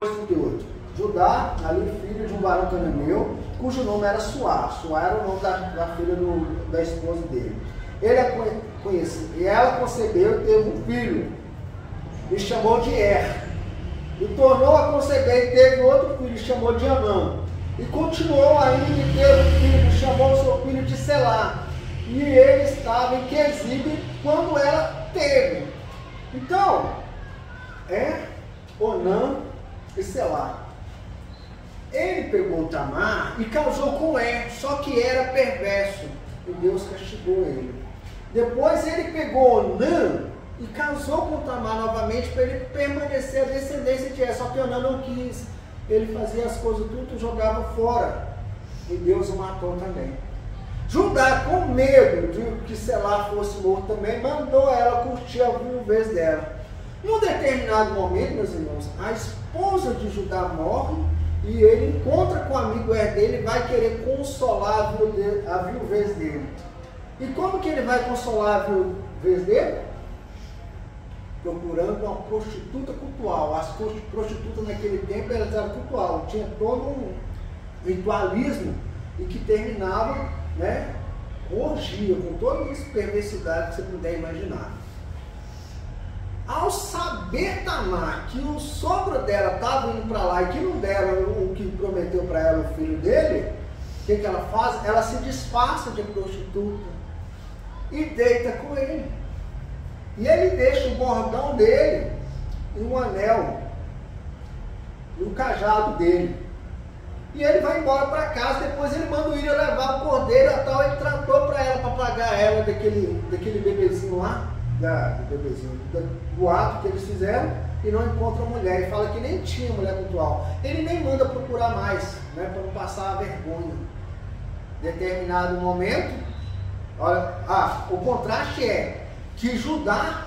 38. Judá, ali filho de um varão cananeu, cujo nome era Suá. Suá era o nome da filha da esposa dele. Ele a conheceu, e ela concebeu e teve um filho, e chamou de Er. E tornou a conceber e teve outro filho, e chamou de Anã. E continuou ainda e teve um filho, e chamou o seu filho de Selá. E ele estava em Quezibe quando ela teve. Então, Onã e Selá. Ele pegou Tamar e casou com Er, só que era perverso. E Deus castigou ele. Depois ele pegou Onã e casou com Tamar novamente para ele permanecer a descendência de Er. Só que Onã não quis. Ele fazia as coisas tudo e jogava fora. E Deus o matou também. Judá, com medo de que Selá fosse morto também, mandou ela curtir a viuvez dela. Num determinado momento, meus irmãos, a esposa de Judá morre e ele encontra com o amigo Er dele e vai querer consolar a viuvez dele. E como que ele vai consolar a viuvez dele? Procurando uma prostituta cultual. As prostitutas naquele tempo elas eram cultual, tinha todo um ritualismo e que terminava, com orgia, com todas as perversidades que você puder imaginar. Ao saber Tamar que o sogro dela estava indo para lá e que não deram o que prometeu para ela o filho dele, o que ela faz? Ela se disfarça de prostituta e deita com ele. E ele deixa o bordão dele e um anel e o cajado dele. E ele vai embora para casa. Depois ele manda o Ira levar o cordeiro e tal. Ele tratou para ela, para pagar ela daquele bebezinho lá, do ato que eles fizeram, e não encontra a mulher. E fala que nem tinha mulher cultual. Ele nem manda procurar mais, para não passar a vergonha. Determinado momento, olha, o contraste é que Judá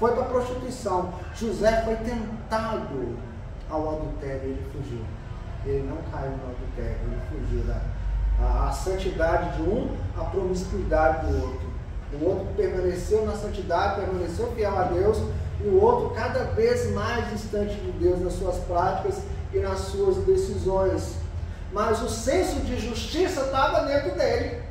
foi para a prostituição. José foi tentado ao adultério e ele fugiu. Ele não caiu no adultério, ele fugiu da santidade de um, a promiscuidade do outro. O outro permaneceu na santidade, permaneceu fiel a Deus, e o outro cada vez mais distante de Deus nas suas práticas e nas suas decisões. Mas o senso de justiça estava dentro dele.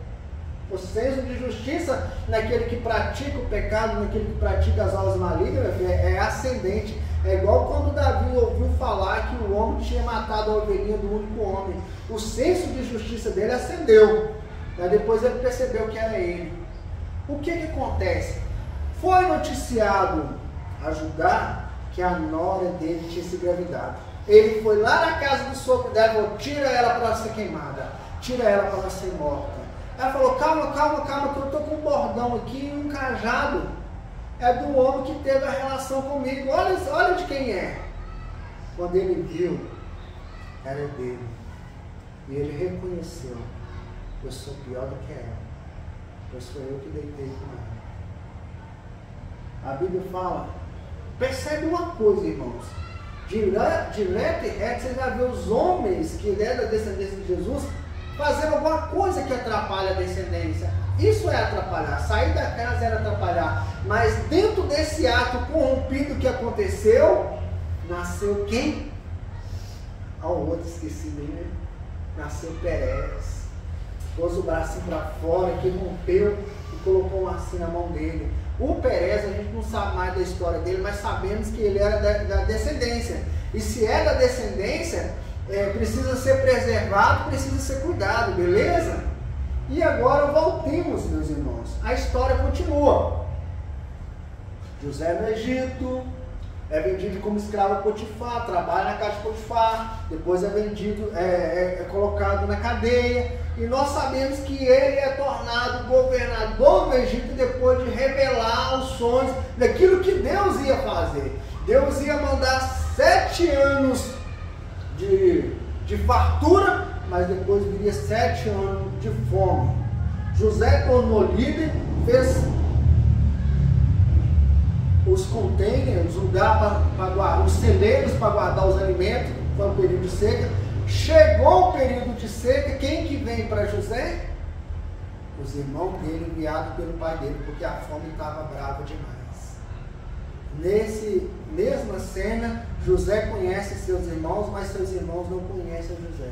O senso de justiça naquele que pratica o pecado, naquele que pratica as aulas malignas, é ascendente. É igual quando Davi ouviu falar que o homem tinha matado a ovelhinha do único homem. O senso de justiça dele ascendeu. Depois ele percebeu que era ele. O que acontece? Foi noticiado a Judá que a nora dele tinha se engravidado. Ele foi lá na casa do sogro dela e falou: tira ela para ser queimada, tira ela para ser morta. Ela falou: calma, que eu estou com um bordão aqui e um cajado. É do homem que teve a relação comigo. Olha de quem é. Quando ele viu, era dele. E ele reconheceu: eu sou pior do que ela. Eu sou eu que deitei com ela. A Bíblia fala, percebe uma coisa, irmãos. Direto e reto, você já vê os homens que eram da descendência de Jesus fazendo alguma coisa que atrapalha a descendência. Isso é atrapalhar. Sair da casa era atrapalhar. Mas dentro desse ato corrompido que aconteceu, nasceu quem? O outro esqueci dele. Nasceu Perez. Pôs o bracinho para fora, que rompeu e colocou um lacinho na mão dele. O Perez, a gente não sabe mais da história dele, mas sabemos que ele era da descendência. E se é da descendência, precisa ser preservado, precisa ser cuidado, beleza? E agora voltemos, meus irmãos. A história continua. José no Egito, é vendido como escravo a Potifar, trabalha na casa de Potifar, depois é vendido, é colocado na cadeia. E nós sabemos que ele é tornado governador do Egito depois de revelar os sonhos daquilo que Deus ia fazer. Deus ia mandar 7 anos de fartura, mas depois viria 7 anos de fome. José tornou líder, fez os containers, os celeiros para guardar os alimentos, foi um período de seca. Chegou o período de seca, quem que vem para José? Os irmãos dele, enviados pelo pai dele, porque a fome estava brava demais. mesma cena, José conhece seus irmãos, mas seus irmãos não conhecem José.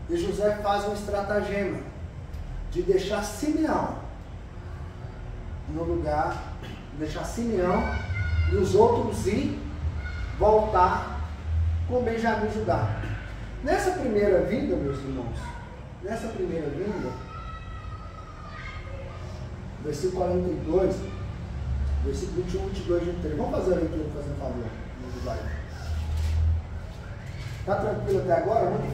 E José faz um estratagema de deixar Simeão no lugar, deixar Simeão e os outros ir voltar com Benjamim e Judá. Nessa primeira vinda, meus irmãos, versículo 42, versículo 21, 22, 23. Vamos fazer a leitura, por favor, no slide. Está tranquilo até agora? Muito